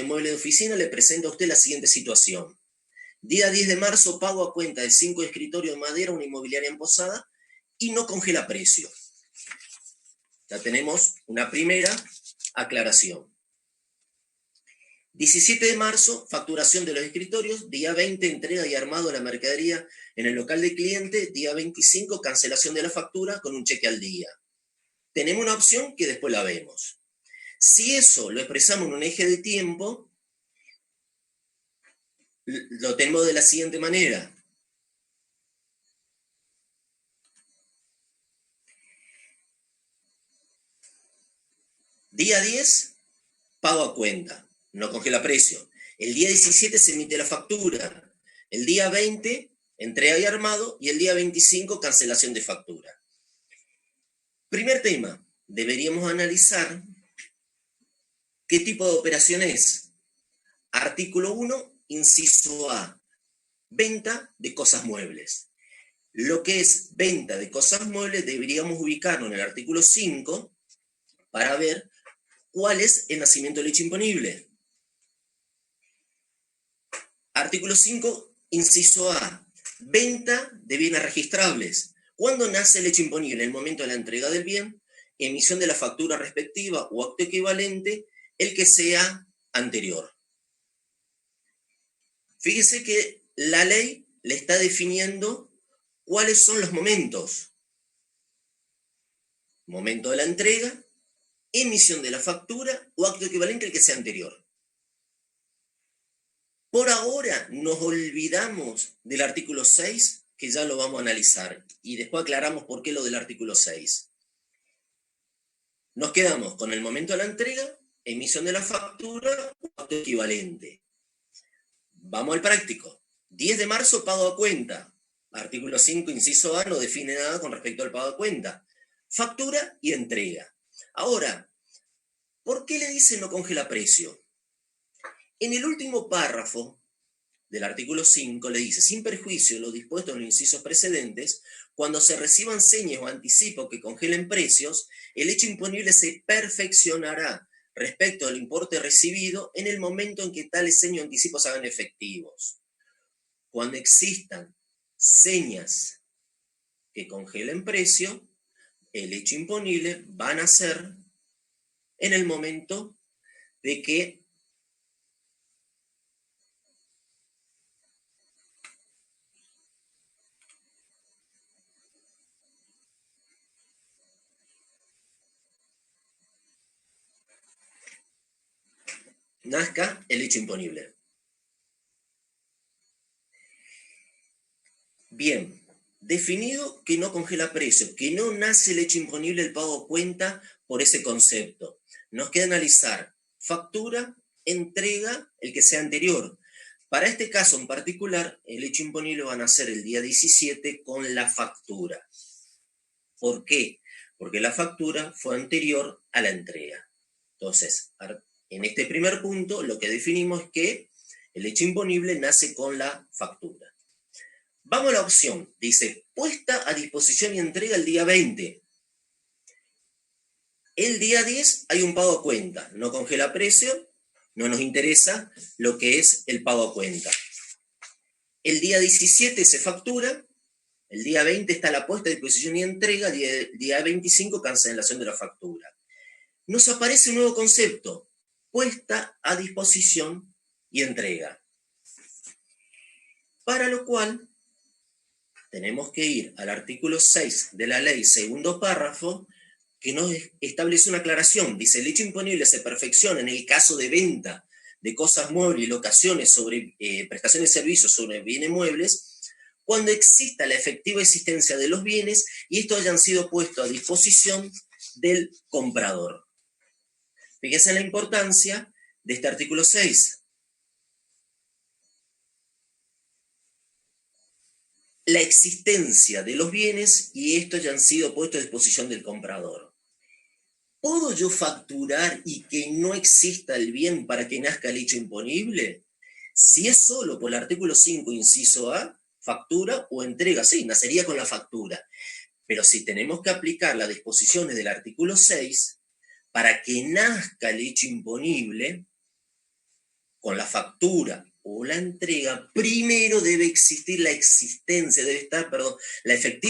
mueble de oficina, le presento a usted la siguiente situación. Día 10 de marzo, pago a cuenta de 5 escritorios de madera a una inmobiliaria en Posada y no congela precio. Ya tenemos una primera aclaración. 17 de marzo, facturación de los escritorios. Día 20, entrega y armado de la mercadería en el local de cliente. Día 25, cancelación de la factura con un cheque al día. Tenemos una opción que después la vemos. Si eso lo expresamos en un eje de tiempo, lo tenemos de la siguiente manera. Día 10, pago a cuenta, no congela precio. El día 17 se emite la factura. El día 20, entrega y armado. Y el día 25, cancelación de factura. Primer tema, deberíamos analizar qué tipo de operación es. Artículo 1, inciso A, venta de cosas muebles. Lo que es venta de cosas muebles deberíamos ubicarlo en el artículo 5 para ver cuál es el nacimiento del hecho imponible. Artículo 5, inciso A, venta de bienes registrables. ¿Cuándo nace el hecho imponible? En el momento de la entrega del bien, emisión de la factura respectiva o acto equivalente, el que sea anterior. Fíjese que la ley le está definiendo cuáles son los momentos. Momento de la entrega, emisión de la factura o acto equivalente al que sea anterior. Por ahora nos olvidamos del artículo 6, que ya lo vamos a analizar, y después aclaramos por qué lo del artículo 6. Nos quedamos con el momento de la entrega, emisión de la factura o acto equivalente. Vamos al práctico. 10 de marzo, pago a cuenta. Artículo 5, inciso A, no define nada con respecto al pago a cuenta. Factura y entrega. Ahora, ¿por qué le dice no congela precio? En el último párrafo del artículo 5 le dice, sin perjuicio de lo dispuesto en los incisos precedentes, cuando se reciban señas o anticipos que congelen precios, el hecho imponible se perfeccionará respecto al importe recibido en el momento en que tales señas o anticipos se hagan efectivos. Cuando existan señas que congelen precio, el hecho imponible va a nacer en el momento de que nazca el hecho imponible. Bien, definido que no congela precio, que no nace el hecho imponible del pago a cuenta por ese concepto. Nos queda analizar factura, entrega, el que sea anterior. Para este caso en particular, el hecho imponible va a nacer el día 17 con la factura. ¿Por qué? Porque la factura fue anterior a la entrega. Entonces, en este primer punto, lo que definimos es que el hecho imponible nace con la factura. Vamos a la opción. Dice, puesta a disposición y entrega el día 20. El día 10 hay un pago a cuenta. No congela precio, no nos interesa lo que es el pago a cuenta. El día 17 se factura. El día 20 está la puesta a disposición y entrega. El día 25, cancelación de la factura. Nos aparece un nuevo concepto. Puesta a disposición y entrega. Para lo cual tenemos que ir al artículo 6 de la ley, segundo párrafo, que nos establece una aclaración. Dice, el hecho imponible se perfecciona en el caso de venta de cosas muebles y locaciones sobre prestaciones de servicios sobre bienes muebles, cuando exista la efectiva existencia de los bienes y estos hayan sido puestos a disposición del comprador. Fíjense en la importancia de este artículo 6. La existencia de los bienes y estos ya han sido puestos a disposición del comprador. ¿Puedo yo facturar y que no exista el bien para que nazca el hecho imponible? Si es solo por el artículo 5, inciso A, factura o entrega, sí, nacería con la factura. Pero si tenemos que aplicar las disposiciones del artículo 6, para que nazca el hecho imponible, con la factura o la entrega, primero debe existir la efectiva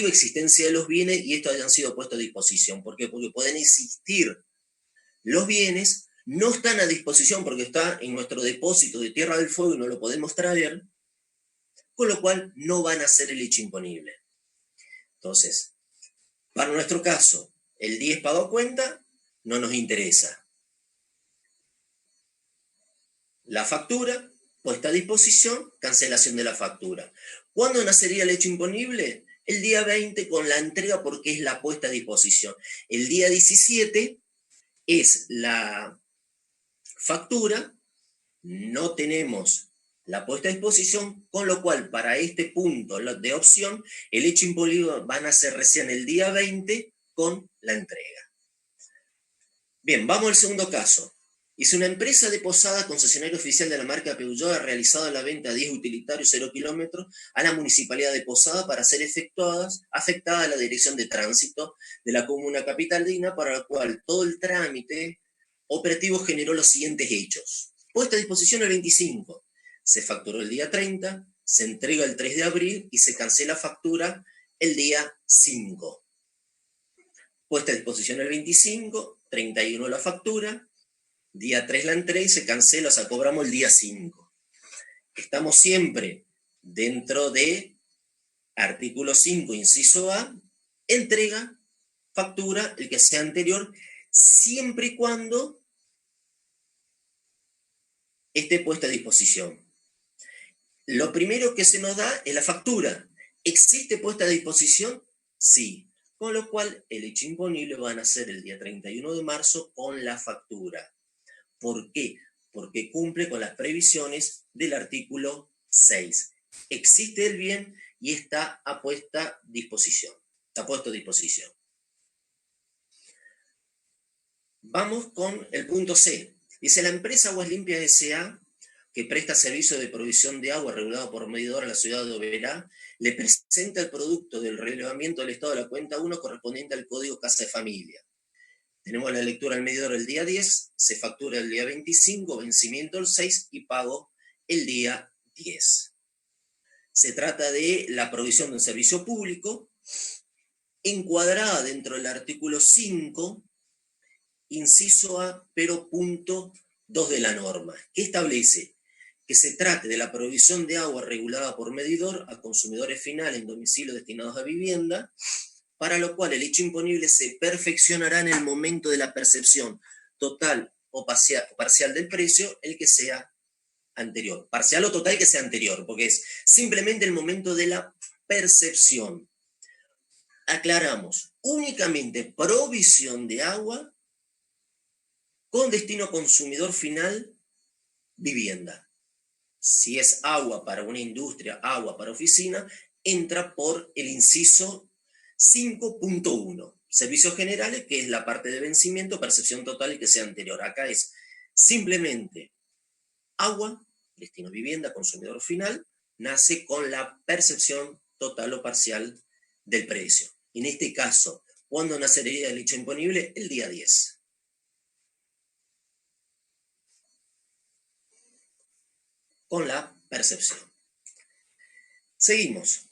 existencia de los bienes y estos hayan sido puestos a disposición. ¿Por qué? Porque pueden existir los bienes, no están a disposición porque está en nuestro depósito de Tierra del Fuego y no lo podemos traer, con lo cual no van a ser el hecho imponible. Entonces, para nuestro caso, el 10 pagó cuenta, no nos interesa. La factura, puesta a disposición, cancelación de la factura. ¿Cuándo nacería el hecho imponible? El día 20 con la entrega porque es la puesta a disposición. El día 17 es la factura, no tenemos la puesta a disposición, con lo cual para este punto de opción, el hecho imponible van a ser recién el día 20 con la entrega. Bien, vamos al segundo caso. Si una empresa de posada concesionario oficial de la marca Peugeot ha realizado la venta de 10 utilitarios 0 kilómetros a la Municipalidad de Posada para ser afectada a la Dirección de Tránsito de la Comuna Capitalina, para la cual todo el trámite operativo generó los siguientes hechos. Puesta a disposición el 25, se facturó el día 30, se entrega el 3 de abril y se cancela factura el día 5. Puesta a disposición el 25, 31 la factura, día 3 la entrega y se cancela, o sea, cobramos el día 5. Estamos siempre dentro de artículo 5, inciso A, entrega, factura, el que sea anterior, siempre y cuando esté puesta a disposición. Lo primero que se nos da es la factura. ¿Existe puesta a disposición? Sí. Con lo cual, el hecho imponible van a ser el día 31 de marzo con la factura. ¿Por qué? Porque cumple con las previsiones del artículo 6. Existe el bien y está puesto a disposición. Vamos con el punto C. Dice, la empresa Aguas Limpias S.A., que presta servicio de provisión de agua regulado por medidor a la ciudad de Oberá, le presenta el producto del relevamiento del estado de la cuenta 1 correspondiente al código Casa de Familia. Tenemos la lectura del medidor el día 10, se factura el día 25, vencimiento el 6 y pago el día 10. Se trata de la provisión de un servicio público encuadrada dentro del artículo 5, inciso A, pero punto 2 de la norma, que establece que se trate de la provisión de agua regulada por medidor a consumidores finales en domicilios destinados a vivienda, para lo cual el hecho imponible se perfeccionará en el momento de la percepción total o parcial del precio, el que sea anterior. Parcial o total que sea anterior, porque es simplemente el momento de la percepción. Aclaramos, únicamente provisión de agua con destino consumidor final, vivienda. Si es agua para una industria, agua para oficina, entra por el inciso 5.1. Servicios generales, que es la parte de vencimiento, percepción total y que sea anterior. Acá es simplemente agua, destino vivienda, consumidor final, nace con la percepción total o parcial del precio. En este caso, ¿cuándo nacería el hecho imponible? El día 10. Con la percepción. Seguimos.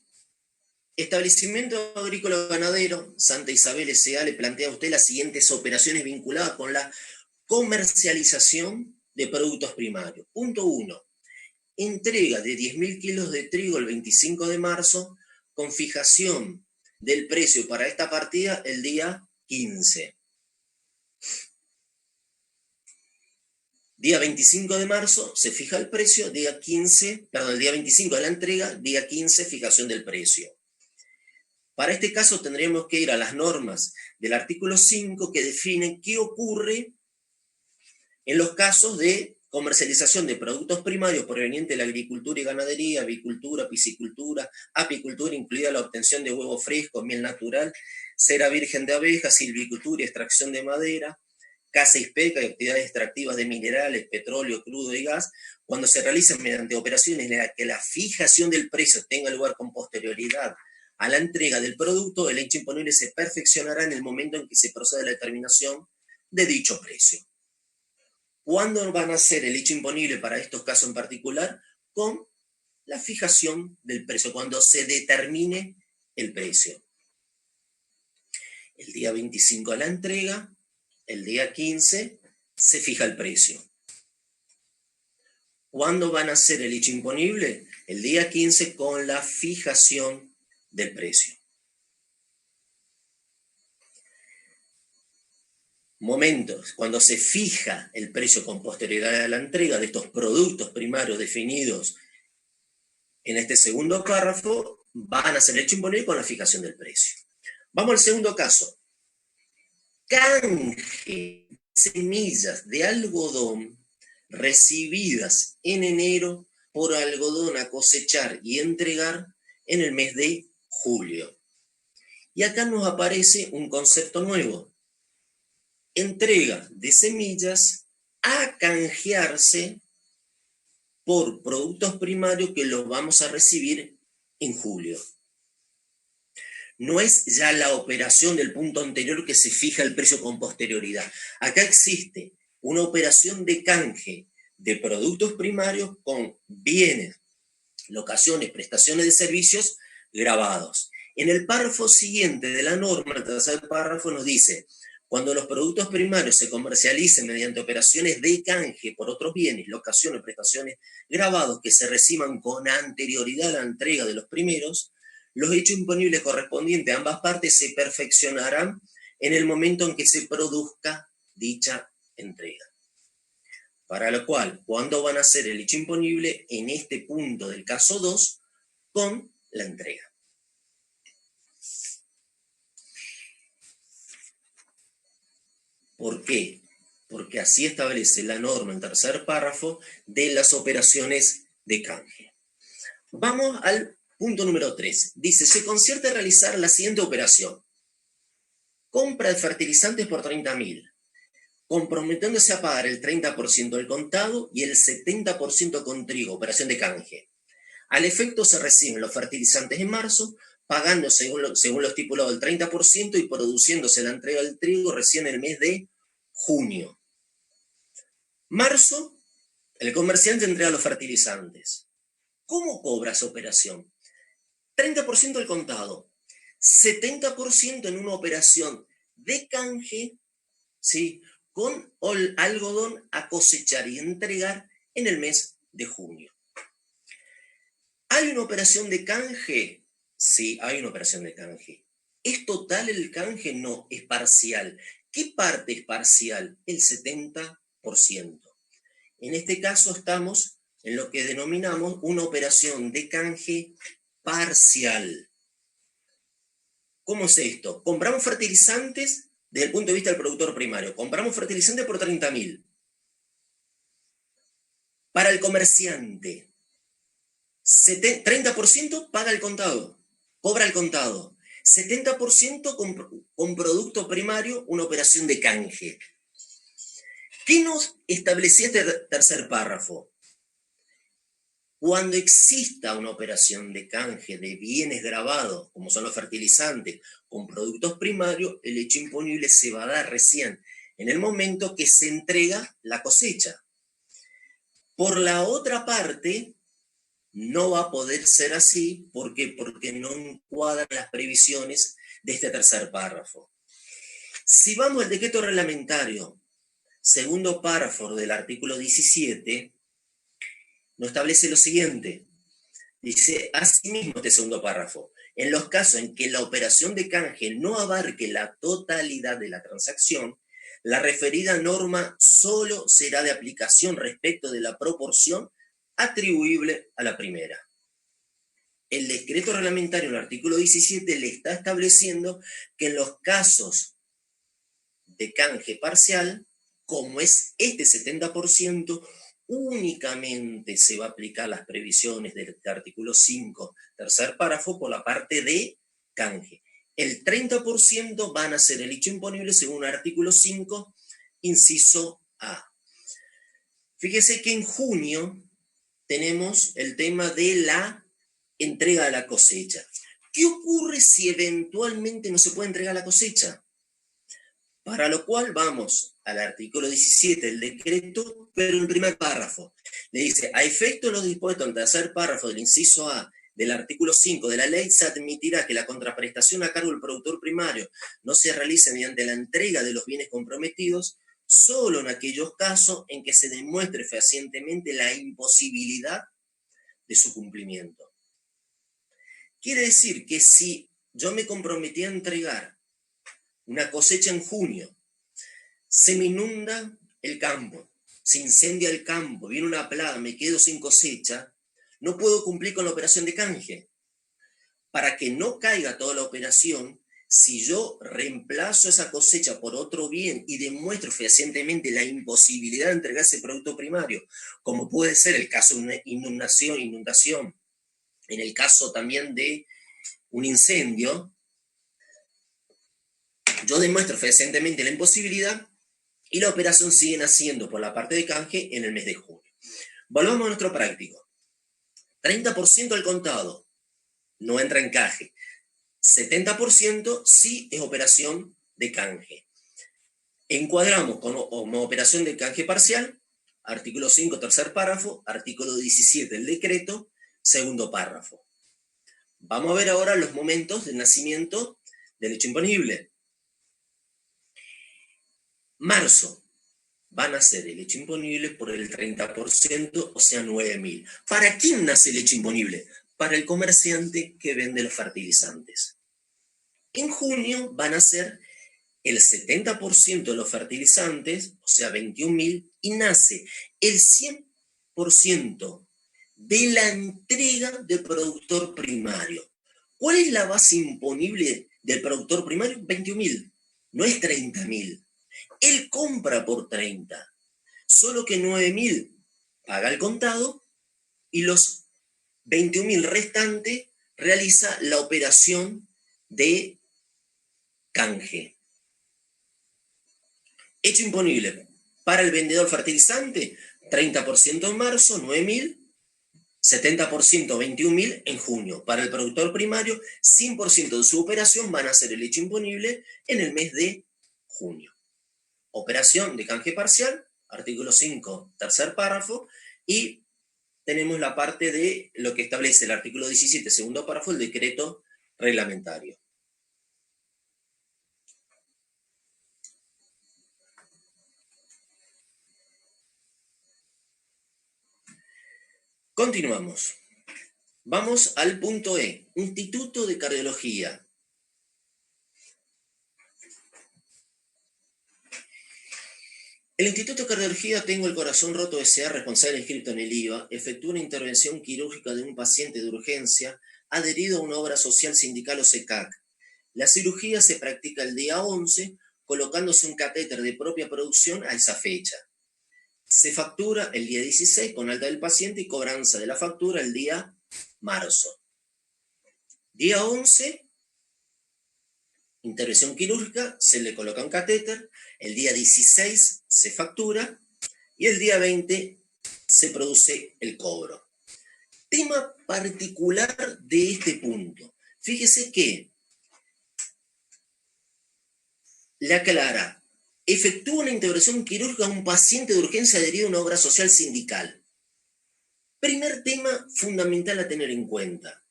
Establecimiento agrícola ganadero, Santa Isabel S.A. le plantea a usted las siguientes operaciones vinculadas con la comercialización de productos primarios. Punto 1. Entrega de 10.000 kilos de trigo el 25 de marzo con fijación del precio para esta partida el día 15. Día 25 de marzo se fija el precio, el día 25 de la entrega, día 15 fijación del precio. Para este caso tendríamos que ir a las normas del artículo 5 que definen qué ocurre en los casos de comercialización de productos primarios provenientes de la agricultura y ganadería, avicultura, piscicultura, apicultura, incluida la obtención de huevo fresco, miel natural, cera virgen de abejas, silvicultura y extracción de madera, caza y pesca y actividades extractivas de minerales, petróleo, crudo y gas, cuando se realizan mediante operaciones en las que la fijación del precio tenga lugar con posterioridad a la entrega del producto, el hecho imponible se perfeccionará en el momento en que se proceda a la determinación de dicho precio. ¿Cuándo van a ser el hecho imponible para estos casos en particular? Con la fijación del precio, cuando se determine el precio. El día 25 a la entrega, el día 15 se fija el precio. ¿Cuándo van a ser el hecho imponible? El día 15 con la fijación del precio. Momentos, cuando se fija el precio con posterioridad a la entrega de estos productos primarios definidos en este segundo párrafo, van a ser el hecho imponible con la fijación del precio. Vamos al segundo caso. Canje de semillas de algodón recibidas en enero por algodón a cosechar y entregar en el mes de julio. Y acá nos aparece un concepto nuevo. Entrega de semillas a canjearse por productos primarios que los vamos a recibir en julio. No es ya la operación del punto anterior que se fija el precio con posterioridad. Acá existe una operación de canje de productos primarios con bienes, locaciones, prestaciones de servicios grabados. En el párrafo siguiente de la norma, el tercer párrafo nos dice: cuando los productos primarios se comercialicen mediante operaciones de canje por otros bienes, locaciones, prestaciones grabados que se reciban con anterioridad a la entrega de los primeros, los hechos imponibles correspondientes a ambas partes se perfeccionarán en el momento en que se produzca dicha entrega. Para lo cual, ¿cuándo van a ser el hecho imponible? En este punto del caso 2, con la entrega. ¿Por qué? Porque así establece la norma en tercer párrafo de las operaciones de canje. Vamos al punto número 3. Dice: se concierta a realizar la siguiente operación. Compra de fertilizantes por 30.000, comprometiéndose a pagar el 30% del contado y el 70% con trigo, operación de canje. Al efecto se reciben los fertilizantes en marzo, pagando según lo estipulado el 30% y produciéndose la entrega del trigo recién en el mes de junio. Marzo, el comerciante entrega los fertilizantes. ¿Cómo cobra esa operación? 30% del contado, 70% en una operación de canje, ¿sí?, con algodón a cosechar y entregar en el mes de junio. ¿Hay una operación de canje? Sí, hay una operación de canje. ¿Es total el canje? No, es parcial. ¿Qué parte es parcial? El 70%. En este caso estamos en lo que denominamos una operación de canje parcial. ¿Cómo es esto? Compramos fertilizantes desde el punto de vista del productor primario. Compramos fertilizantes por 30.000. Para el comerciante, 30% paga el contado, cobra el contado. 70% con producto primario, una operación de canje. ¿Qué nos establecía este tercer párrafo? Cuando exista una operación de canje de bienes grabados, como son los fertilizantes, con productos primarios, el hecho imponible se va a dar recién en el momento que se entrega la cosecha. Por la otra parte, no va a poder ser así. ¿Por qué? Porque no encuadran las previsiones de este tercer párrafo. Si vamos al decreto reglamentario, segundo párrafo del artículo 17, nos establece lo siguiente. Dice asimismo este segundo párrafo: en los casos en que la operación de canje no abarque la totalidad de la transacción, la referida norma solo será de aplicación respecto de la proporción atribuible a la primera. El decreto reglamentario en el artículo 17 le está estableciendo que en los casos de canje parcial, como es este 70%, únicamente se va a aplicar las previsiones del artículo 5, tercer párrafo, por la parte de canje. El 30% van a ser el hecho imponible según el artículo 5, inciso A. Fíjese que en junio tenemos el tema de la entrega de la cosecha. ¿Qué ocurre si eventualmente no se puede entregar la cosecha? Para lo cual vamos al artículo 17 del decreto, pero en el primer párrafo. Le dice, a efecto de lo dispuesto en el tercer párrafo del inciso A del artículo 5 de la ley, se admitirá que la contraprestación a cargo del productor primario no se realice mediante la entrega de los bienes comprometidos, solo en aquellos casos en que se demuestre fehacientemente la imposibilidad de su cumplimiento. Quiere decir que si yo me comprometí a entregar una cosecha en junio, se me inunda el campo, se incendia el campo, viene una plaga, me quedo sin cosecha, no puedo cumplir con la operación de canje. Para que no caiga toda la operación, si yo reemplazo esa cosecha por otro bien y demuestro fehacientemente la imposibilidad de entregar ese producto primario, como puede ser el caso de una inundación, en el caso también de un incendio, yo demuestro fehacientemente la imposibilidad y la operación sigue naciendo por la parte de canje en el mes de junio. Volvamos a nuestro práctico. 30% al contado no entra en canje. 70% sí es operación de canje. Encuadramos como operación de canje parcial, artículo 5, tercer párrafo, artículo 17 del decreto, segundo párrafo. Vamos a ver ahora los momentos del nacimiento del hecho imponible. Marzo, van a ser el hecho imponible por el 30%, o sea, 9.000. ¿Para quién nace el hecho imponible? Para el comerciante que vende los fertilizantes. En junio van a ser el 70% de los fertilizantes, o sea, 21.000, y nace el 100% de la entrega del productor primario. ¿Cuál es la base imponible del productor primario? 21.000, no es 30.000. Él compra por 30, solo que 9.000 paga el contado y los 21.000 restantes realiza la operación de canje. Hecho imponible para el vendedor fertilizante, 30% en marzo, 9.000, 70%, 21.000 en junio. Para el productor primario, 100% de su operación van a ser el hecho imponible en el mes de junio. Operación de canje parcial, artículo 5, tercer párrafo, y tenemos la parte de lo que establece el artículo 17, segundo párrafo, el decreto reglamentario. Continuamos. Vamos al punto E, Instituto de Cardiología. El Instituto de Cardiología Tengo el Corazón Roto S.A., responsable inscrito en el IVA, efectúa una intervención quirúrgica de un paciente de urgencia adherido a una obra social sindical o SECAC. La cirugía se practica el día 11, colocándose un catéter de propia producción a esa fecha. Se factura el día 16 con alta del paciente y cobranza de la factura el día marzo. Día 11, intervención quirúrgica, se le coloca un catéter, el día 16 se factura y el día 20 se produce el cobro. Tema particular de este punto. Fíjese que le aclara, efectúa una intervención quirúrgica a un paciente de urgencia adherido a una obra social sindical. Primer tema fundamental a tener en cuenta.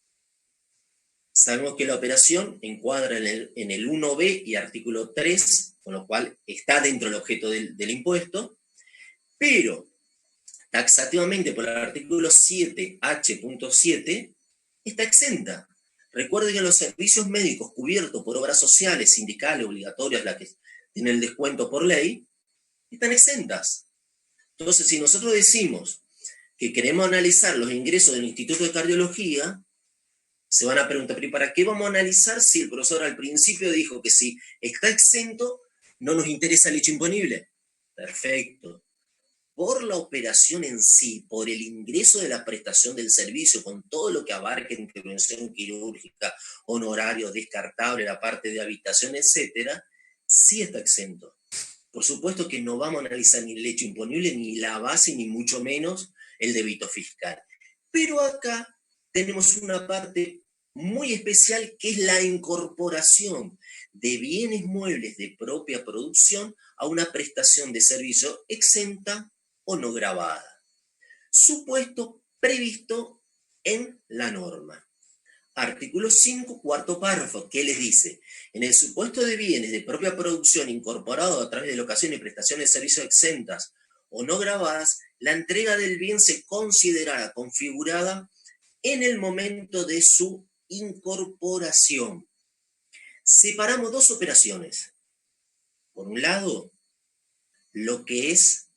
Sabemos que la operación encuadra en el 1B y artículo 3, con lo cual está dentro del objeto del impuesto, pero taxativamente por el artículo 7H.7 está exenta. Recuerden que los servicios médicos cubiertos por obras sociales, sindicales, obligatorias, las que tienen el descuento por ley, están exentas. Entonces, si nosotros decimos que queremos analizar los ingresos del Instituto de Cardiología, se van a preguntar, ¿pero para qué vamos a analizar si el profesor al principio dijo que si está exento no nos interesa el hecho imponible? Perfecto. Por la operación en sí, por el ingreso de la prestación del servicio, con todo lo que abarca intervención quirúrgica, honorario, descartable, la parte de habitación, etcétera, sí está exento. Por supuesto que no vamos a analizar ni el hecho imponible, ni la base, ni mucho menos el débito fiscal. Pero acá tenemos una parte muy especial que es la incorporación de bienes muebles de propia producción a una prestación de servicio exenta o no gravada. Supuesto previsto en la norma. Artículo 5, cuarto párrafo, ¿qué les dice? En el supuesto de bienes de propia producción incorporados a través de locación y prestaciones de servicios exentas o no gravadas, la entrega del bien se considerará configurada en el momento de su incorporación. Separamos dos operaciones. Por un lado, lo que es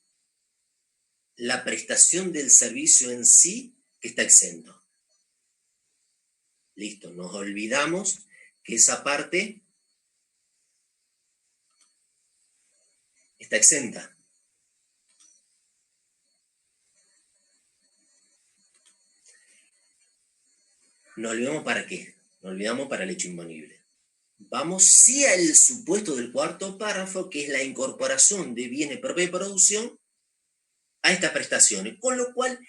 la prestación del servicio en sí, que está exento. Listo, nos olvidamos que esa parte está exenta. ¿Nos olvidamos para qué? Nos olvidamos para el hecho imponible. Vamos sí al supuesto del cuarto párrafo, que es la incorporación de bienes propia producción a estas prestaciones, con lo cual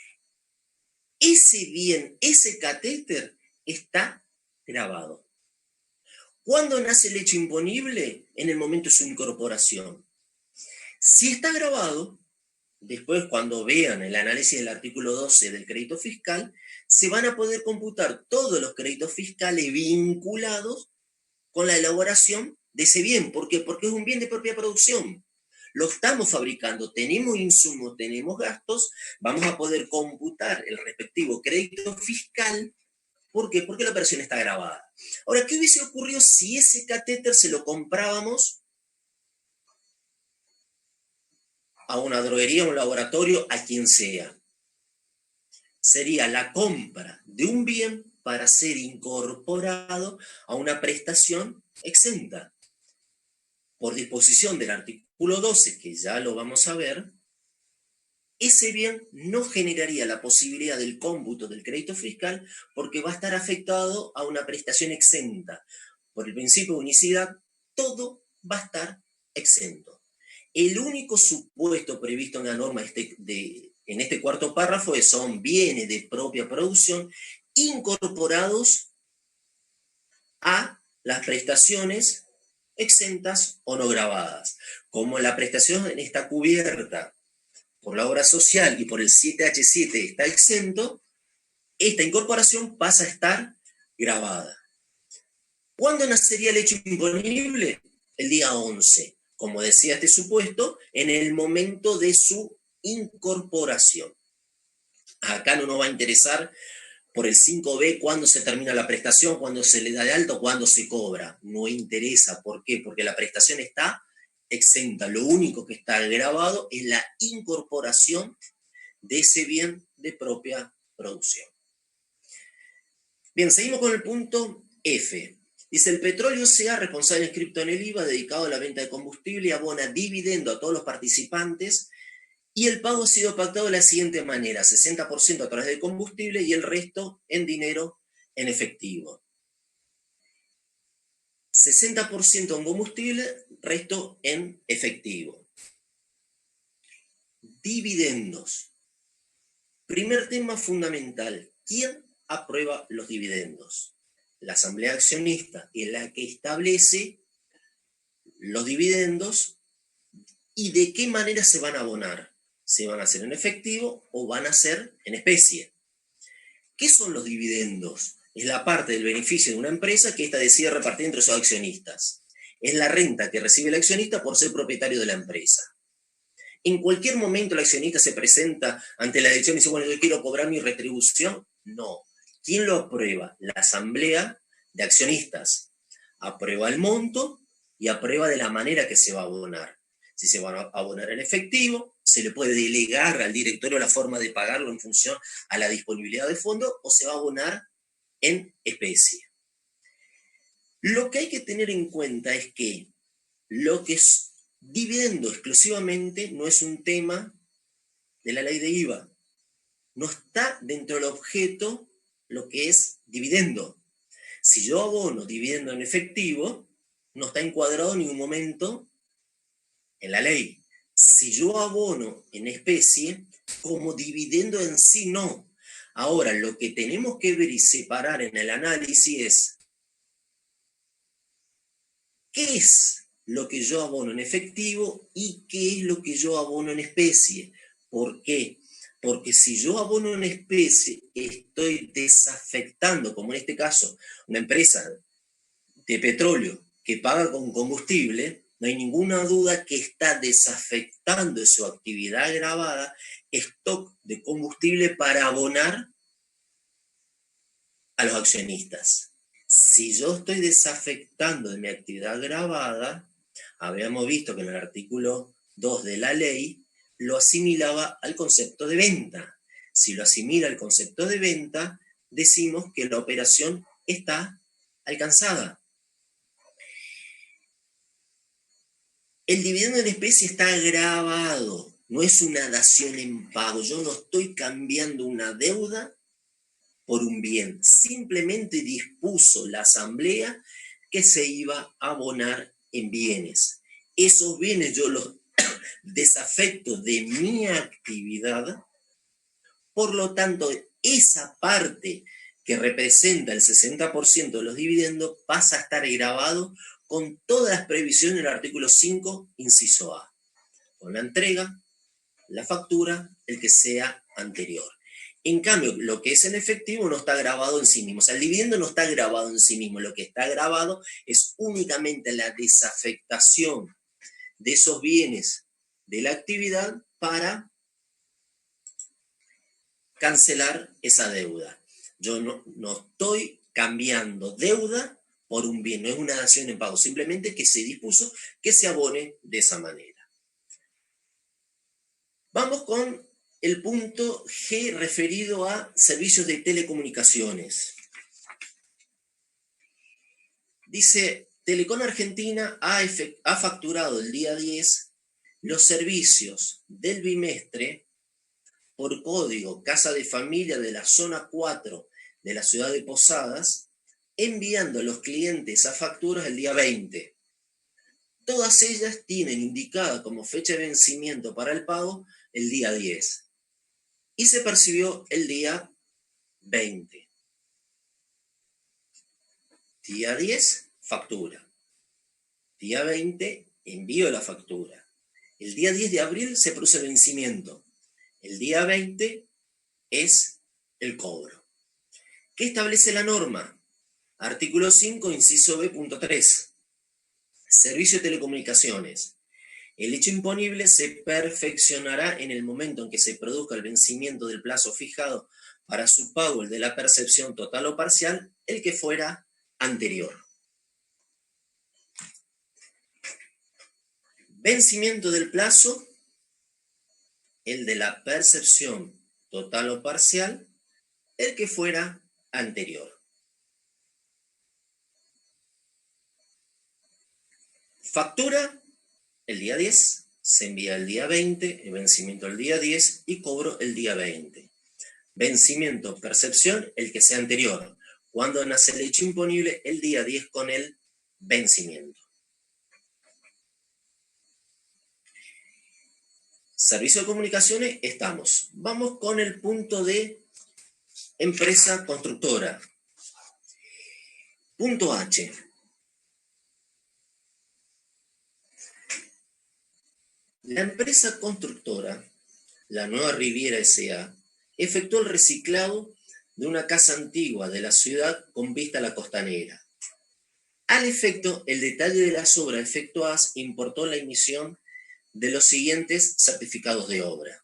ese bien, ese catéter está grabado. ¿Cuándo nace el hecho imponible? En el momento de su incorporación. Si está grabado, después cuando vean el análisis del artículo 12 del crédito fiscal, se van a poder computar todos los créditos fiscales vinculados con la elaboración de ese bien. ¿Por qué? Porque es un bien de propia producción. Lo estamos fabricando, tenemos insumos, tenemos gastos, vamos a poder computar el respectivo crédito fiscal. ¿Por qué? Porque la operación está grabada. Ahora, ¿qué hubiese ocurrido si ese catéter se lo comprábamos a una droguería, a un laboratorio, a quien sea? Sería la compra de un bien para ser incorporado a una prestación exenta. Por disposición del artículo 12, que ya lo vamos a ver, ese bien no generaría la posibilidad del cómputo del crédito fiscal porque va a estar afectado a una prestación exenta. Por el principio de unicidad, todo va a estar exento. El único supuesto previsto en la norma en este cuarto párrafo son bienes de propia producción incorporados a las prestaciones exentas o no gravadas. Como la prestación está cubierta por la obra social y por el 7H7 está exento, esta incorporación pasa a estar grabada. ¿Cuándo nacería el hecho imponible? El día 11. Como decía este supuesto, en el momento de su incorporación. Acá no nos va a interesar por el 5B cuándo se termina la prestación, cuándo se le da de alto, cuándo se cobra. No interesa. ¿Por qué? Porque la prestación está exenta. Lo único que está grabado es la incorporación de ese bien de propia producción. Bien, seguimos con el punto F. Dice, el petróleo sea responsable inscripto en el IVA dedicado a la venta de combustible y abona dividendo a todos los participantes, y el pago ha sido pactado de la siguiente manera: 60% a través del combustible y el resto en dinero en efectivo. 60% en combustible, resto en efectivo. Dividendos. Primer tema fundamental. ¿Quién aprueba los dividendos? La asamblea accionista es la que establece los dividendos y de qué manera se van a abonar. ¿Se van a hacer en efectivo o van a ser en especie? ¿Qué son los dividendos? Es la parte del beneficio de una empresa que ésta decide repartir entre sus accionistas. Es la renta que recibe el accionista por ser propietario de la empresa. ¿En cualquier momento el accionista se presenta ante la dirección y dice, bueno, yo quiero cobrar mi retribución? No. ¿Quién lo aprueba? La asamblea de accionistas. Aprueba el monto y aprueba de la manera que se va a abonar. Si se va a abonar en efectivo, se le puede delegar al directorio la forma de pagarlo en función a la disponibilidad de fondos, o se va a abonar en especie. Lo que hay que tener en cuenta es que lo que es dividendo exclusivamente no es un tema de la ley de IVA. No está dentro del objeto lo que es dividendo. Si yo abono dividendo en efectivo, no está encuadrado en ningún momento en la ley. Si yo abono en especie, como dividendo en sí no. Ahora, lo que tenemos que ver y separar en el análisis es qué es lo que yo abono en efectivo y qué es lo que yo abono en especie. ¿Por qué? Porque si yo abono en especie, estoy desafectando, como en este caso, una empresa de petróleo que paga con combustible, no hay ninguna duda que está desafectando de su actividad grabada stock de combustible para abonar a los accionistas. Si yo estoy desafectando de mi actividad grabada, habíamos visto que en el artículo 2 de la ley lo asimilaba al concepto de venta. Si lo asimila al concepto de venta, decimos que la operación está alcanzada. El dividendo en especie está grabado, no es una dación en pago. Yo no estoy cambiando una deuda por un bien. Simplemente dispuso la asamblea que se iba a abonar en bienes. Esos bienes yo los desafecto de mi actividad, por lo tanto, esa parte que representa el 60% de los dividendos pasa a estar grabado con todas las previsiones del artículo 5, inciso A, con la entrega, la factura, el que sea anterior. En cambio, lo que es en efectivo no está grabado en sí mismo. O sea, el dividendo no está grabado en sí mismo. Lo que está grabado es únicamente la desafectación de esos bienes de la actividad para cancelar esa deuda. Yo no estoy cambiando deuda por un bien, no es una dación en pago, simplemente que se dispuso que se abone de esa manera. Vamos con el punto G referido a servicios de telecomunicaciones. Dice, Telecom Argentina ha facturado el día 10 los servicios del bimestre por código Casa de Familia de la zona 4 de la ciudad de Posadas, enviando a los clientes a facturas el día 20. Todas ellas tienen indicada como fecha de vencimiento para el pago el día 10. Y se percibió el día 20. Día 10, factura. Día 20, envío de la factura. El día 10 de abril se produce el vencimiento. El día 20 es el cobro. ¿Qué establece la norma? Artículo 5, inciso B, punto 3. Servicio de telecomunicaciones. El hecho imponible se perfeccionará en el momento en que se produzca el vencimiento del plazo fijado para su pago, el de la percepción total o parcial, el que fuera anterior. Vencimiento del plazo, el de la percepción total o parcial, el que fuera anterior. Factura el día 10, se envía el día 20, el vencimiento el día 10 y cobro el día 20. Vencimiento, percepción, el que sea anterior. Cuando nace el hecho imponible, el día 10 con el vencimiento. Servicio de comunicaciones, estamos. Vamos con el punto de empresa constructora. Punto H. La empresa constructora, la Nueva Riviera S.A., efectuó el reciclado de una casa antigua de la ciudad con vista a la costanera. Al efecto, el detalle de las obras efectuadas importó la emisión de los siguientes certificados de obra.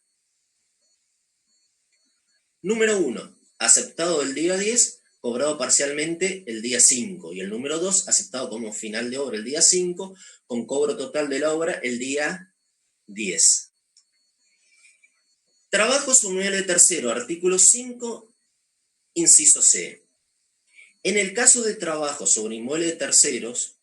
Número 1, aceptado el día 10, cobrado parcialmente el día 5. Y el número 2, aceptado como final de obra el día 5, con cobro total de la obra el día 10. Trabajo sobre inmueble de tercero, artículo 5, inciso C. En el caso de trabajo sobre inmueble de terceros,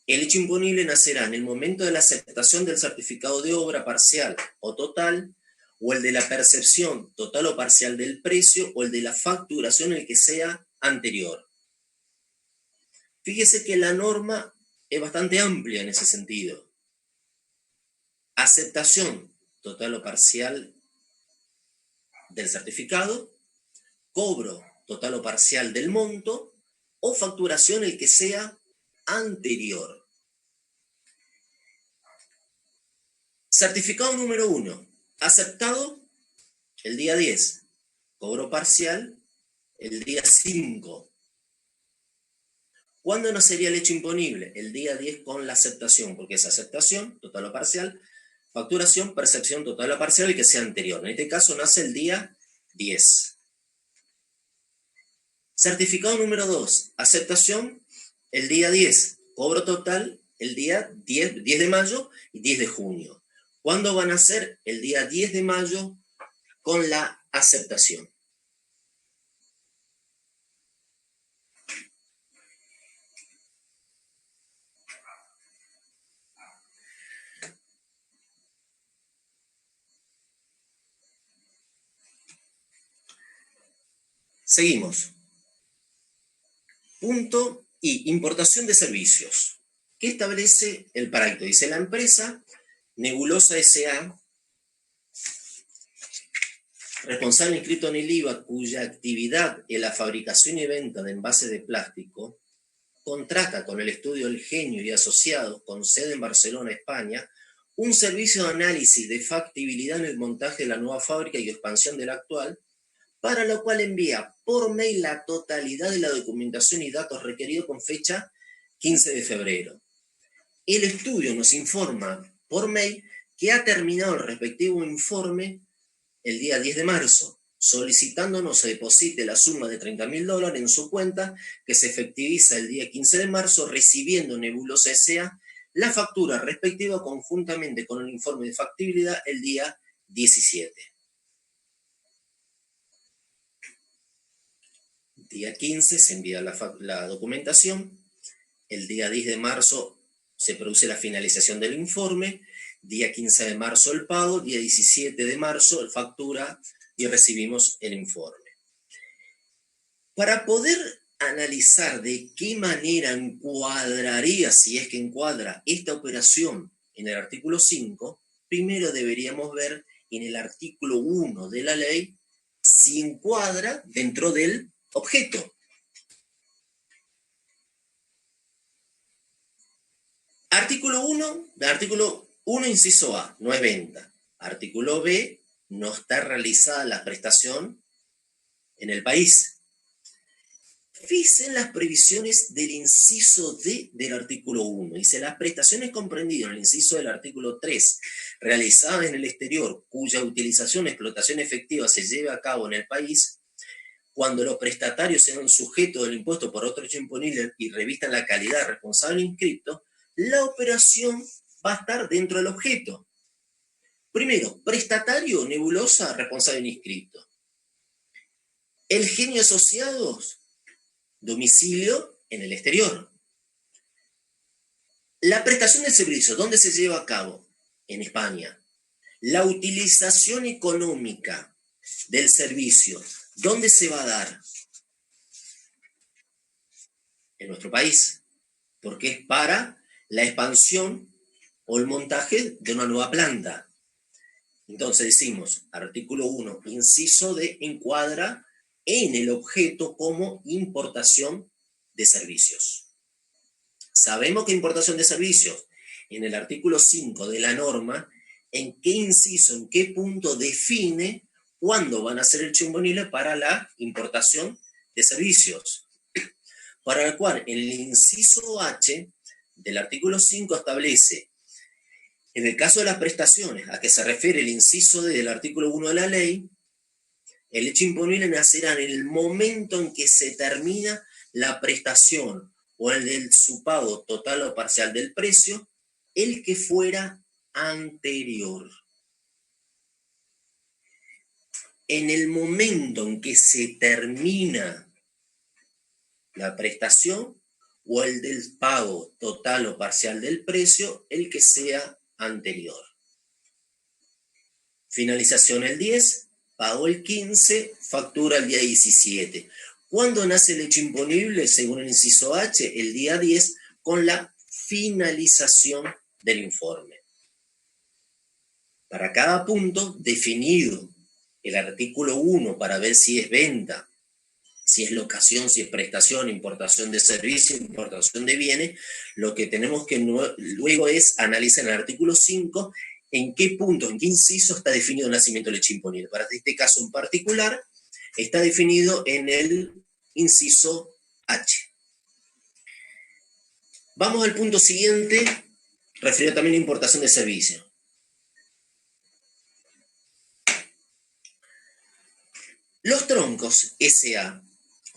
el hecho imponible nacerá en el momento de la aceptación del certificado de obra parcial o total, o el de la percepción total o parcial del precio, o el de la facturación, el que sea anterior. Fíjese que la norma es bastante amplia en ese sentido. Aceptación total o parcial del certificado, cobro total o parcial del monto, o facturación el que sea anterior. Certificado número 1, aceptado el día 10, cobro parcial el día 5. ¿Cuándo no sería el hecho imponible? El día 10 con la aceptación, porque es aceptación, total o parcial, facturación, percepción total o parcial y que sea anterior. En este caso nace el día 10. Certificado número 2, aceptación el día 10, cobro total el día 10 de mayo y 10 de junio. ¿Cuándo van a ser? El día 10 de mayo con la aceptación. Seguimos. Punto I, importación de servicios. ¿Qué establece el paracto? Dice la empresa Nebulosa S.A., responsable inscrito en el IVA, cuya actividad es la fabricación y venta de envases de plástico, contrata con el estudio El Genio y Asociados, con sede en Barcelona, España, un servicio de análisis de factibilidad en el montaje de la nueva fábrica y expansión de la actual, para lo cual envía por mail la totalidad de la documentación y datos requeridos con fecha 15 de febrero. El estudio nos informa por mail que ha terminado el respectivo informe el día 10 de marzo, solicitándonos se deposite la suma de $30.000 en su cuenta, que se efectiviza el día 15 de marzo, recibiendo Nebulosa S.A. la factura respectiva conjuntamente con el informe de factibilidad el día 17. Día 15 se envía la documentación, el día 10 de marzo se produce la finalización del informe, día 15 de marzo el pago, día 17 de marzo la factura y recibimos el informe. Para poder analizar de qué manera encuadraría, si es que encuadra esta operación en el artículo 5, primero deberíamos ver en el artículo 1 de la ley si encuadra dentro del objeto. Artículo 1, inciso A, no es venta. Artículo B, no está realizada la prestación en el país. Fíjense las previsiones del inciso D del artículo 1. Dice, las prestaciones comprendidas en el inciso del artículo 3, realizadas en el exterior, cuya utilización o explotación efectiva se lleve a cabo en el país, cuando los prestatarios sean sujetos del impuesto por otro hecho imponible y revistan la calidad responsable inscripto, la operación va a estar dentro del objeto. Primero, prestatario, Nebulosa, responsable inscripto. El Genio Asociados, domicilio en el exterior. La prestación del servicio, ¿dónde se lleva a cabo? En España. La utilización económica del servicio, ¿dónde se va a dar? En nuestro país, porque es para la expansión o el montaje de una nueva planta. Entonces decimos, artículo 1, inciso D, encuadra en el objeto como importación de servicios. Sabemos que importación de servicios, en el artículo 5 de la norma, en qué inciso, en qué punto define cuándo van a ser el hecho imponible para la importación de servicios. Para el cual, en el inciso H del artículo 5 establece, en el caso de las prestaciones a que se refiere el inciso D del artículo 1 de la ley, el hecho imponible nacerá en el momento en que se termina la prestación o su pago total o parcial del precio, el que fuera anterior. En el momento en que se termina la prestación o el del pago total o parcial del precio, el que sea anterior. Finalización el 10, pago el 15, factura el día 17. ¿Cuándo nace el hecho imponible? Según el inciso H, el día 10, con la finalización del informe. Para cada punto definido el artículo 1 para ver si es venta si es locación, si es prestación, importación de servicios, importación de bienes, lo que tenemos que luego es analizar en el artículo 5 en qué punto, en qué inciso está definido el nacimiento de leche imponible. Para este caso en particular, está definido en el inciso H. Vamos al punto siguiente, referido también a importación de servicios. Los Troncos S.A.,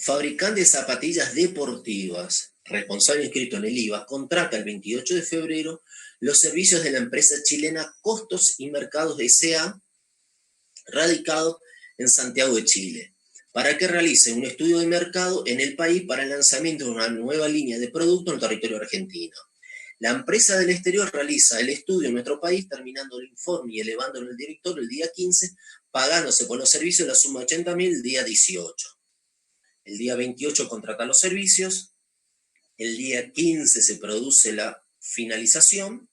fabricante de zapatillas deportivas, responsable inscrito en el IVA, contrata el 28 de febrero los servicios de la empresa chilena Costos y Mercados S.A., radicado en Santiago de Chile, para que realice un estudio de mercado en el país para el lanzamiento de una nueva línea de productos en el territorio argentino. La empresa del exterior realiza el estudio en nuestro país, terminando el informe y elevándolo al director el día 15, pagándose por los servicios la suma de 80.000 el día 18. El día 28 contrata los servicios, el día 15 se produce la finalización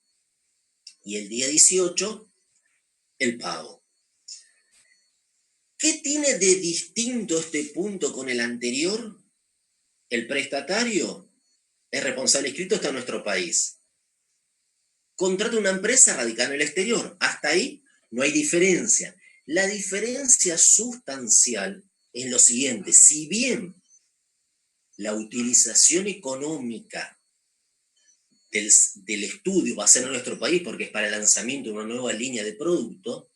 y el día 18 el pago. ¿Qué tiene de distinto este punto con el anterior? El prestatario es responsable inscrito, está en nuestro país. Contrata una empresa radicada en el exterior. Hasta ahí no hay diferencia. La diferencia sustancial es lo siguiente. Si bien la utilización económica del estudio va a ser en nuestro país porque es para el lanzamiento de una nueva línea de producto,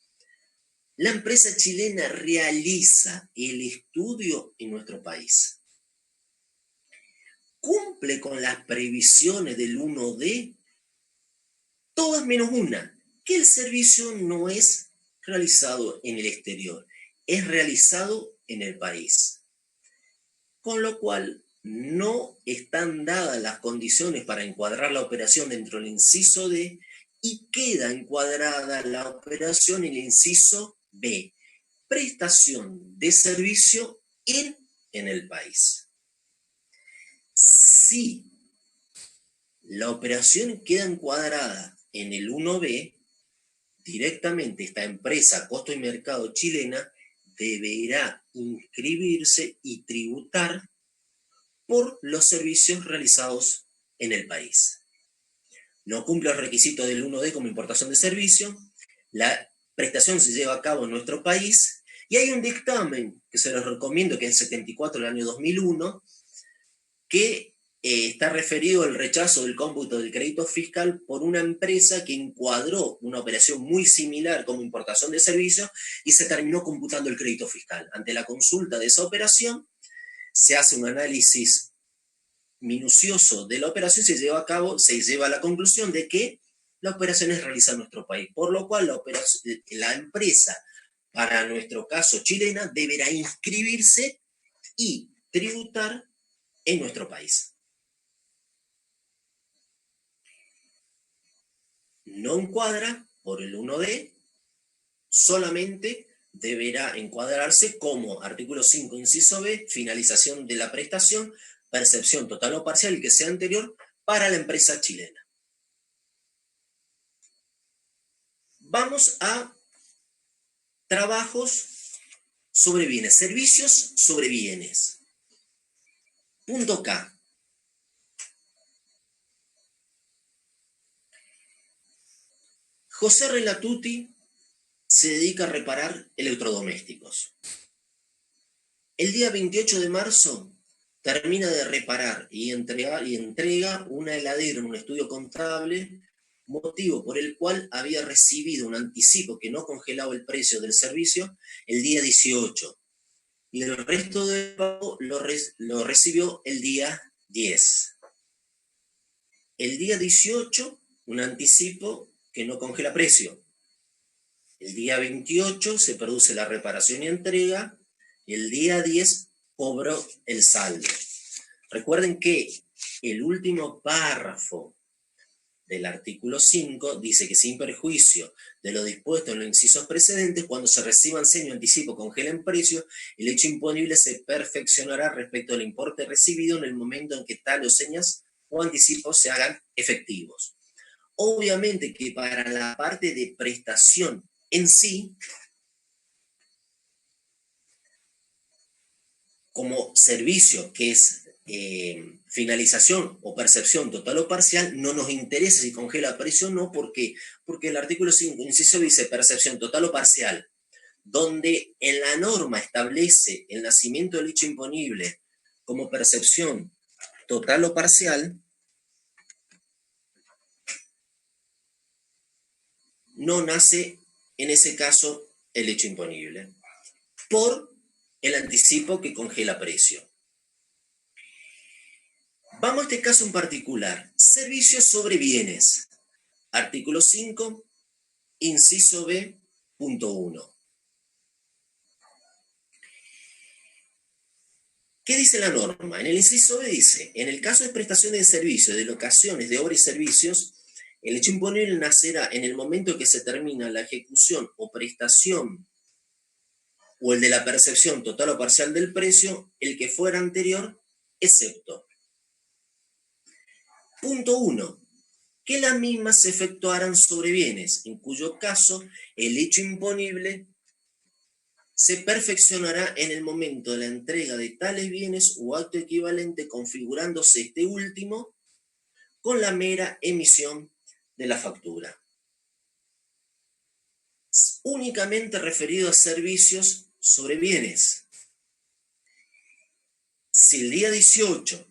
la empresa chilena realiza el estudio en nuestro país. Cumple con las previsiones del 1D, todas menos una, que el servicio no es realizado en el exterior, es realizado en el país. Con lo cual, no están dadas las condiciones para encuadrar la operación dentro del inciso D y queda encuadrada la operación en el inciso B, prestación de servicio en el país. Si la operación queda encuadrada en el 1B, directamente esta empresa Costo y Mercado chilena deberá inscribirse y tributar por los servicios realizados en el país. No cumple el requisito del 1D como importación de servicio, la prestación se lleva a cabo en nuestro país y hay un dictamen que se los recomiendo, que es el 74 del año 2001, que está referido al rechazo del cómputo del crédito fiscal por una empresa que encuadró una operación muy similar como importación de servicios y se terminó computando el crédito fiscal. Ante la consulta de esa operación, se hace un análisis minucioso de la operación, se lleva a la conclusión de que la operación es realizada en nuestro país, por lo cual la empresa, para nuestro caso chilena, deberá inscribirse y tributar en nuestro país. No encuadra por el 1D, solamente deberá encuadrarse como artículo 5, inciso B, finalización de la prestación, percepción total o parcial, que sea anterior, para la empresa chilena. Vamos a trabajos sobre bienes, servicios sobre bienes. Punto K. José Relatuti se dedica a reparar electrodomésticos. El día 28 de marzo termina de reparar y entrega una heladera en un estudio contable, motivo por el cual había recibido un anticipo que no congelaba el precio del servicio el día 18 y el resto del pago lo recibió el día 10. El día 18, un anticipo que no congela precio. El día 28 se produce la reparación y entrega y el día 10 cobró el saldo. Recuerden que el último párrafo del artículo 5 dice que sin perjuicio de lo dispuesto en los incisos precedentes, cuando se reciban señas de anticipo congelen precio, el hecho imponible se perfeccionará respecto al importe recibido en el momento en que tales señas o anticipos se hagan efectivos. Obviamente que para la parte de prestación en sí, como servicio, que es finalización o percepción total o parcial, no nos interesa si congela precio o no, porque el artículo 5, inciso dice percepción total o parcial, donde en la norma establece el nacimiento del hecho imponible como percepción total o parcial, no nace en ese caso el hecho imponible, por el anticipo que congela precio. Vamos a este caso en particular, servicios sobre bienes, artículo 5, inciso B, punto 1. ¿Qué dice la norma? En el inciso B dice, en el caso de prestaciones de servicios, de locaciones, de obras y servicios, el hecho imponible nacerá en el momento que se termina la ejecución o prestación o el de la percepción total o parcial del precio, el que fuera anterior, excepto. Punto 1. Que las mismas se efectuaran sobre bienes, en cuyo caso el hecho imponible se perfeccionará en el momento de la entrega de tales bienes o acto equivalente, configurándose este último con la mera emisión de la factura. Únicamente referido a servicios sobre bienes. Si el día 18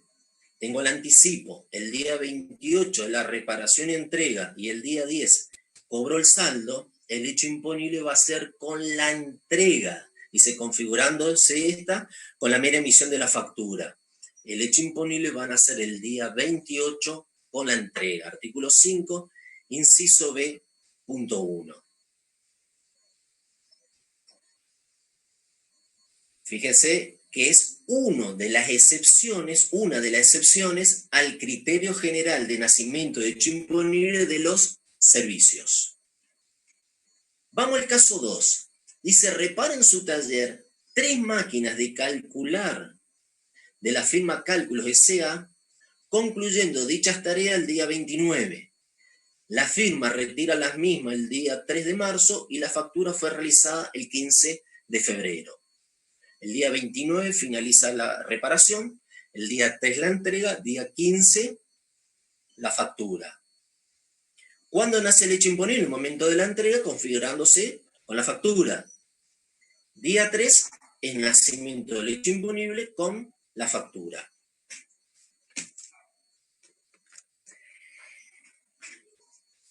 tengo el anticipo, el día 28 la reparación y entrega y el día 10 cobro el saldo, el hecho imponible va a ser con la entrega, dice configurándose esta con la mera emisión de la factura. El hecho imponible van a ser el día 28 con la entrega. Artículo 5, inciso B, punto 1. Fíjese que es una de las excepciones al criterio general de nacimiento de hecho imponible de los servicios. Vamos al caso 2. Dice, repara en su taller 3 máquinas de calcular de la firma Cálculos S.A., concluyendo dichas tareas el día 29. La firma retira las mismas el día 3 de marzo y la factura fue realizada el 15 de febrero. El día 29 finaliza la reparación, el día 3 la entrega, día 15 la factura. ¿Cuándo nace el hecho imponible? El momento de la entrega, configurándose con la factura. Día 3 es nacimiento del hecho imponible con la factura.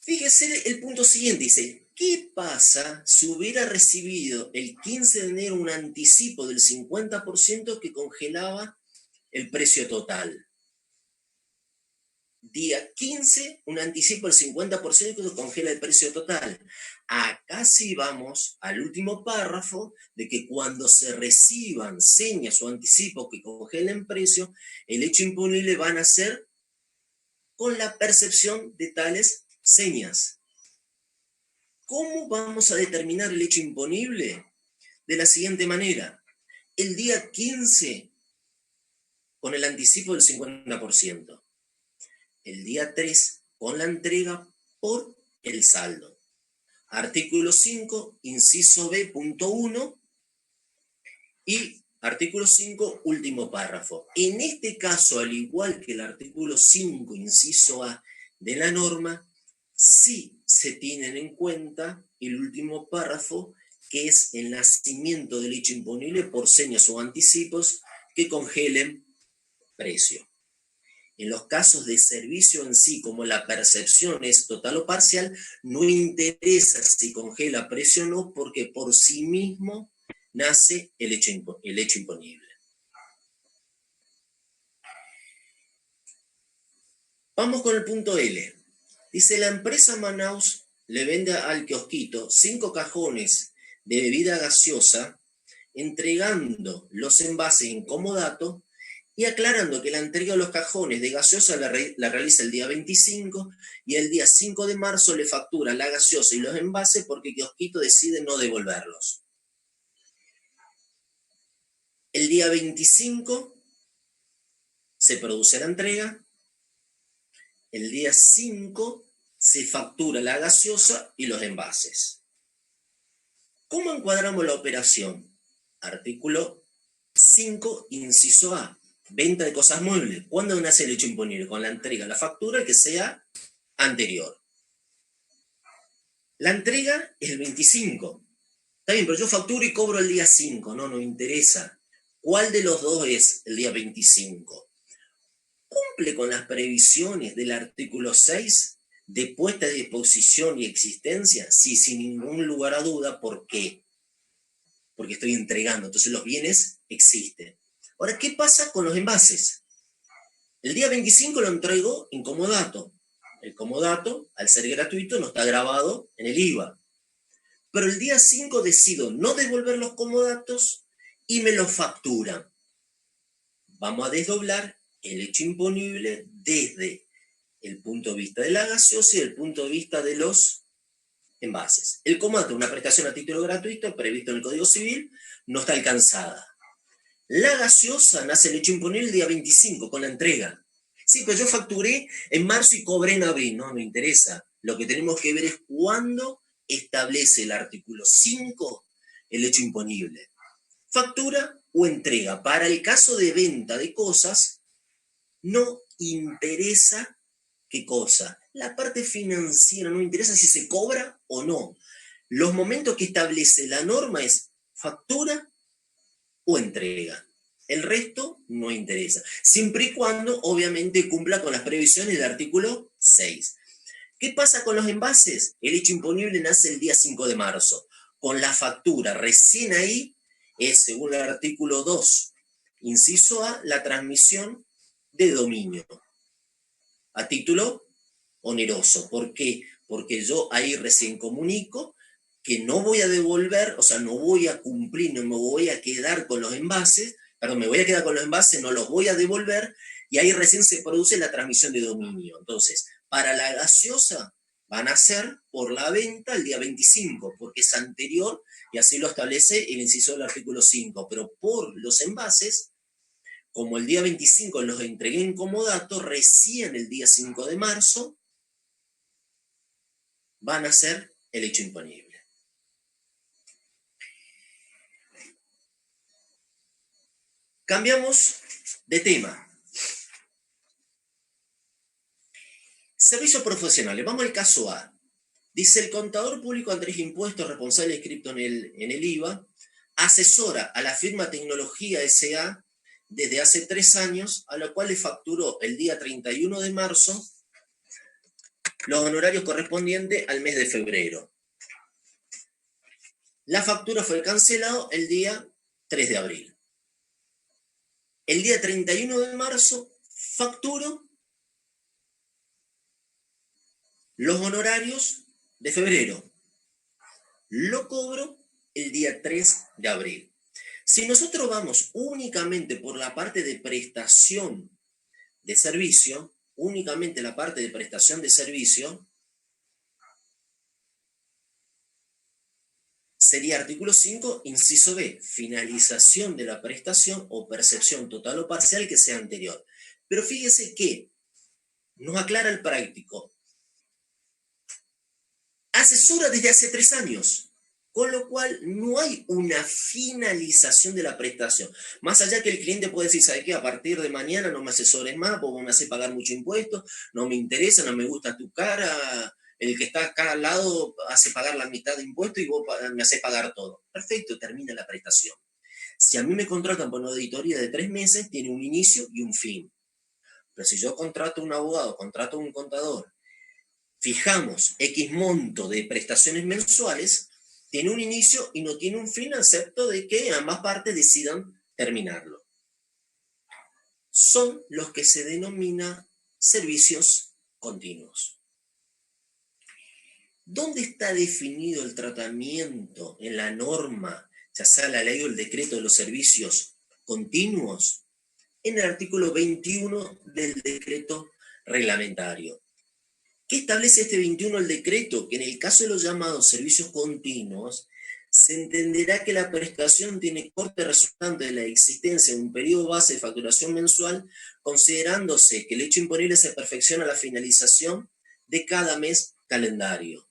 Fíjese el punto siguiente, dice, ¿qué pasa si hubiera recibido el 15 de enero un anticipo del 50% que congelaba el precio total? Día 15, un anticipo del 50% que congela el precio total. Acá sí vamos al último párrafo de que cuando se reciban señas o anticipos que congelen precio, el hecho imponible van a ser con la percepción de tales señas. ¿Cómo vamos a determinar el hecho imponible? De la siguiente manera. El día 15 con el anticipo del 50%. El día 3 con la entrega por el saldo. Artículo 5, inciso B, punto 1 y artículo 5, último párrafo. En este caso, al igual que el artículo 5, inciso A de la norma, sí se tienen en cuenta el último párrafo, que es el nacimiento del hecho imponible por señas o anticipos que congelen precio. En los casos de servicio en sí, como la percepción es total o parcial, no interesa si congela precio o no, porque por sí mismo nace el hecho imponible. Vamos con el punto L. Dice, la empresa Manaus le vende al kiosquito 5 cajones de bebida gaseosa, entregando los envases en comodato y aclarando que la entrega de los cajones de gaseosa la realiza el día 25 y el día 5 de marzo le factura la gaseosa y los envases porque el kiosquito decide no devolverlos. El día 25 se produce la entrega, el día 5 se factura la gaseosa y los envases. ¿Cómo encuadramos la operación? Artículo 5, inciso A, venta de cosas muebles. ¿Cuándo nace el hecho imponible? Con la entrega, la factura que sea anterior. La entrega es el 25. Está bien, pero yo facturo y cobro el día 5. No interesa. ¿Cuál de los dos es el día 25? ¿Cumple con las previsiones del artículo 6 de puesta de disposición y existencia? Sí, sin ningún lugar a duda. ¿Por qué? Porque estoy entregando. Entonces los bienes existen. Ahora, ¿qué pasa con los envases? El día 25 lo entrego en comodato. El comodato, al ser gratuito, no está grabado en el IVA. Pero el día 5 decido no devolver los comodatos y me los facturan. Vamos a desdoblar el hecho imponible desde el punto de vista de la gaseosa y el punto de vista de los envases. El comodato, una prestación a título gratuito previsto en el Código Civil, no está alcanzada. La gaseosa nace el hecho imponible el día 25 con la entrega. Sí, pero yo facturé en marzo y cobré en abril. No interesa. Lo que tenemos que ver es cuándo establece el artículo 5 el hecho imponible. Factura o entrega. Para el caso de venta de cosas, no interesa qué cosa. La parte financiera no interesa si se cobra o no. Los momentos que establece la norma es factura o entrega. El resto no interesa, siempre y cuando obviamente cumpla con las previsiones del artículo 6. ¿Qué pasa con los envases? El hecho imponible nace el día 5 de marzo. Con la factura, recién ahí es, según el artículo 2, inciso A, la transmisión de dominio a título oneroso. ¿Por qué? Porque yo ahí recién comunico que no voy a devolver, o sea, no voy a cumplir, no me voy a quedar con los envases, perdón, me voy a quedar con los envases, no los voy a devolver, y ahí recién se produce la transmisión de dominio. Entonces, para la gaseosa van a ser por la venta el día 25, porque es anterior, y así lo establece el inciso del artículo 5, pero por los envases, como el día 25 los entregué en comodato, recién el día 5 de marzo van a ser el hecho imponible. Cambiamos de tema. Servicios profesionales. Vamos al caso A. Dice: el contador público Andrés Impuestos, responsable inscrito en el IVA, asesora a la firma Tecnología S.A. desde hace 3 años, a la cual le facturó el día 31 de marzo los honorarios correspondientes al mes de febrero. La factura fue cancelada el día 3 de abril. El día 31 de marzo facturo los honorarios de febrero. Lo cobro el día 3 de abril. Si nosotros vamos únicamente por la parte de prestación de servicio, únicamente la parte de prestación de servicio, sería artículo 5, inciso B, finalización de la prestación o percepción total o parcial que sea anterior. Pero fíjese que nos aclara el práctico. Asesora desde hace 3 años, con lo cual no hay una finalización de la prestación. Más allá que el cliente puede decir: ¿sabe qué? A partir de mañana no me asesores más, porque me hace pagar mucho impuesto, no me interesa, no me gusta tu cara, el que está acá al lado hace pagar la mitad de impuesto y vos me haces pagar todo. Perfecto, termina la prestación. Si a mí me contratan por una auditoría de 3 meses, tiene un inicio y un fin. Pero si yo contrato un abogado, contrato un contador, fijamos X monto de prestaciones mensuales, tiene un inicio y no tiene un fin, excepto de que ambas partes decidan terminarlo. Son los que se denominan servicios continuos. ¿Dónde está definido el tratamiento en la norma, ya sea la ley o el decreto de los servicios continuos? En el artículo 21 del decreto reglamentario. ¿Qué establece este 21 del decreto? Que en el caso de los llamados servicios continuos, se entenderá que la prestación tiene corte resultante de la existencia de un periodo base de facturación mensual, considerándose que el hecho imponible se perfecciona a la finalización de cada mes calendario.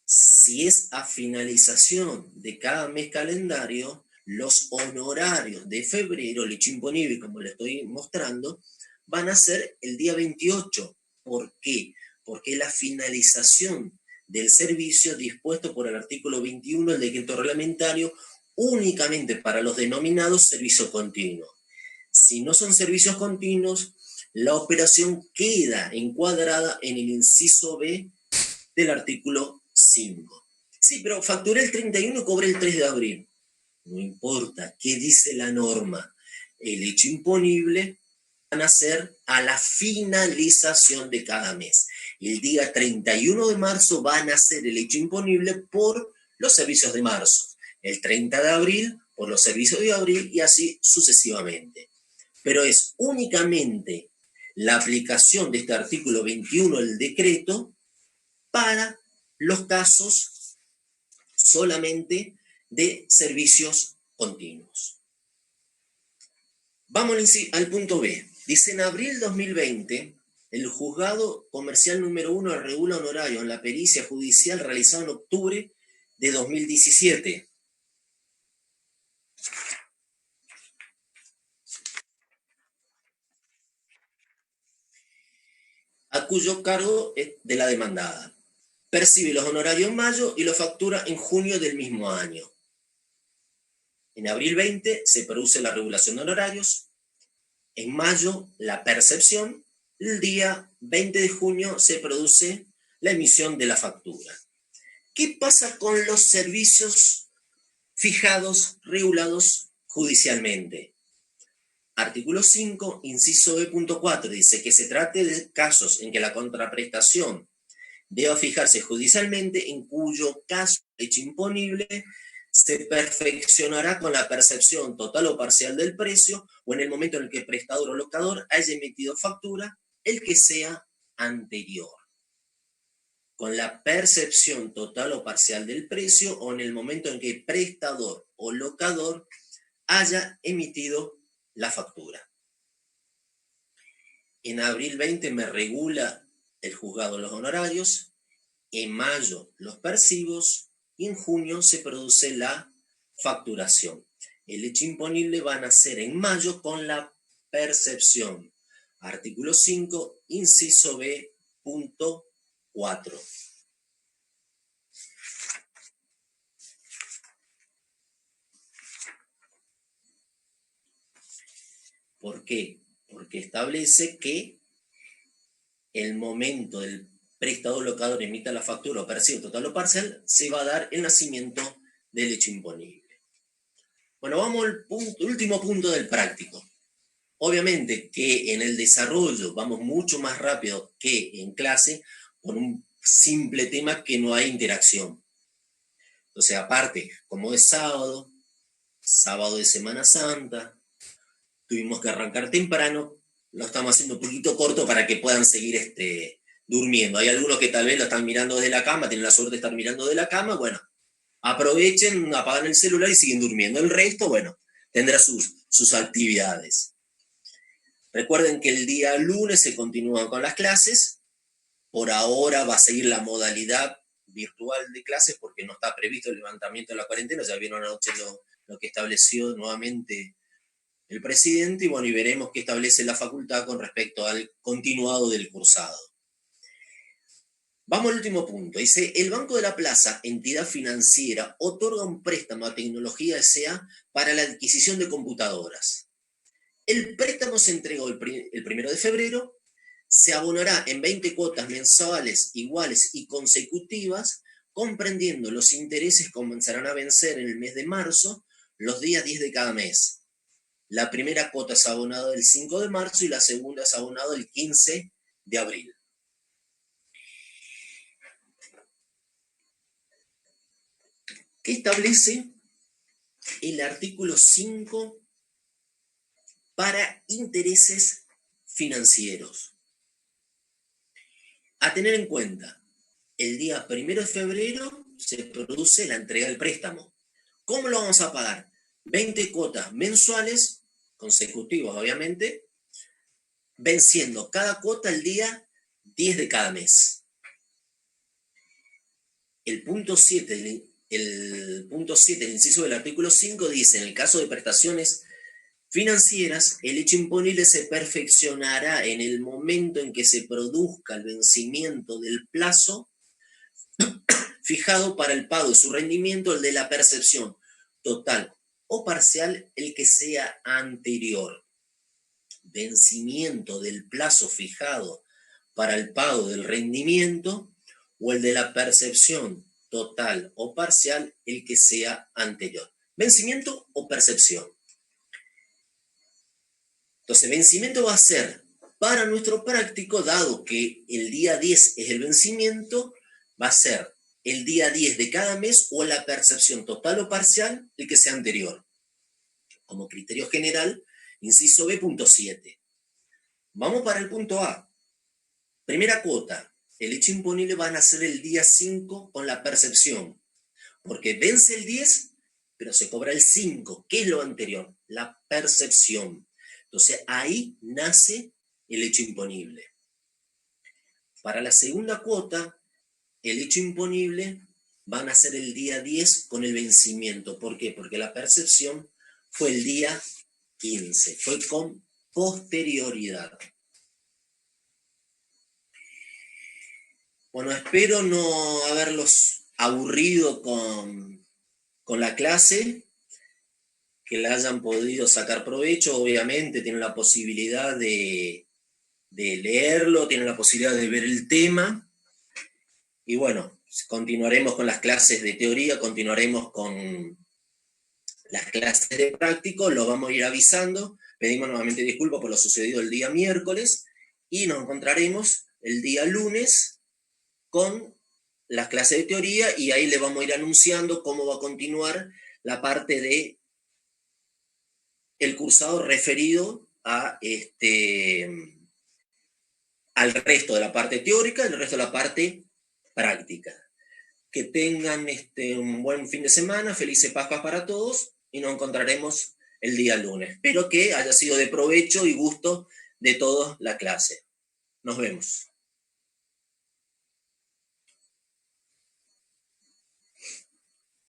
Si es a finalización de cada mes calendario, Los honorarios de febrero, el hecho imponible, como le estoy mostrando, van a ser el día 28. ¿Por qué? Porque es la finalización del servicio dispuesto por el artículo 21 del decreto reglamentario únicamente para los denominados servicios continuos. Si no son servicios continuos, la operación queda encuadrada en el inciso B del artículo 5. Sí, pero facturé el 31 y cobré el 3 de abril. No importa, ¿qué dice la norma? El hecho imponible van a ser a la finalización de cada mes. El día 31 de marzo van a ser el hecho imponible por los servicios de marzo. El 30 de abril por los servicios de abril y así sucesivamente. Pero es únicamente la aplicación de este artículo 21 del decreto para los casos solamente de servicios continuos. Vamos al punto B. Dice, en abril 2020, el juzgado comercial número 1 regula honorario en la pericia judicial realizada en octubre de 2017. A cuyo cargo es de la demandada. Percibe los honorarios en mayo y los factura en junio del mismo año. En abril 20 se produce la regulación de honorarios. En mayo, la percepción. El día 20 de junio se produce la emisión de la factura. ¿Qué pasa con los servicios fijados, regulados judicialmente? Artículo 5, inciso B.4, dice que se trate de casos en que la contraprestación deba fijarse judicialmente, en cuyo caso el hecho imponible se perfeccionará con la percepción total o parcial del precio o en el momento en el que el prestador o locador haya emitido factura, el que sea anterior. Con la percepción total o parcial del precio o en el momento en que el prestador o locador haya emitido la factura. En abril 20 me regula el juzgado los honorarios, en mayo los percibos y en junio se produce la facturación. El hecho imponible van a ser en mayo con la percepción. Artículo 5, inciso B.4. ¿Por qué? Porque establece que el momento del prestador locador emita la factura o percibo total o parcial, se va a dar el nacimiento del hecho imponible. Bueno, vamos al último punto del práctico. Obviamente que en el desarrollo vamos mucho más rápido que en clase por un simple tema que no hay interacción. Entonces, aparte, como es sábado de Semana Santa, tuvimos que arrancar temprano, lo estamos haciendo un poquito corto para que puedan seguir durmiendo. Hay algunos que tal vez lo están mirando desde la cama, tienen la suerte de estar mirando de la cama, bueno, aprovechen, apagan el celular y siguen durmiendo. El resto, bueno, tendrá sus actividades. Recuerden que el día lunes se continúan con las clases. Por ahora va a seguir la modalidad virtual de clases porque no está previsto el levantamiento de la cuarentena. Ya vieron anoche lo que estableció nuevamente el presidente y bueno, y veremos qué establece la facultad con respecto al continuado del cursado. Vamos al último punto. Dice, el Banco de la Plaza, entidad financiera, otorga un préstamo a Tecnología S.A. para la adquisición de computadoras. El préstamo se entregó el 1 de febrero, se abonará en 20 cuotas mensuales iguales y consecutivas, comprendiendo los intereses que comenzarán a vencer en el mes de marzo, los días 10 de cada mes. La primera cuota es abonada el 5 de marzo y la segunda es abonada el 15 de abril. ¿Qué establece el artículo 5 para intereses financieros? A tener en cuenta, el día 1 de febrero se produce la entrega del préstamo. ¿Cómo lo vamos a pagar? 20 cuotas mensuales, consecutivas obviamente, venciendo cada cuota el día 10 de cada mes. El punto 7 el punto 7, el inciso del artículo 5, dice: en el caso de prestaciones financieras, el hecho imponible se perfeccionará en el momento en que se produzca el vencimiento del plazo fijado para el pago de su rendimiento, el de la percepción total o parcial, el que sea anterior. Vencimiento del plazo fijado para el pago del rendimiento o el de la percepción total o parcial, el que sea anterior. Vencimiento o percepción. Entonces, vencimiento va a ser para nuestro práctico, dado que el día 10 es el vencimiento, va a ser el día 10 de cada mes o la percepción total o parcial, el que sea anterior. Como criterio general, inciso B, punto 7. Vamos para el punto A. Primera cuota. El hecho imponible van a ser el día 5 con la percepción, porque vence el 10, pero se cobra el 5. ¿Qué es lo anterior? La percepción. Entonces, ahí nace el hecho imponible. Para la segunda cuota, el hecho imponible van a ser el día 10 con el vencimiento. ¿Por qué? Porque la percepción fue el día 15, fue con posterioridad. Bueno, espero no haberlos aburrido con la clase, que la hayan podido sacar provecho. Obviamente tienen la posibilidad de leerlo, tienen la posibilidad de ver el tema. Y bueno, continuaremos con las clases de teoría, continuaremos con las clases de práctico, lo vamos a ir avisando. Pedimos nuevamente disculpas por lo sucedido el día miércoles y nos encontraremos el día lunes con las clases de teoría y ahí le vamos a ir anunciando cómo va a continuar la parte de el cursado referido a al resto de la parte teórica y el resto de la parte práctica. Que tengan un buen fin de semana, felices Pascuas para todos y nos encontraremos el día lunes. Espero que haya sido de provecho y gusto de todos la clase. Nos vemos.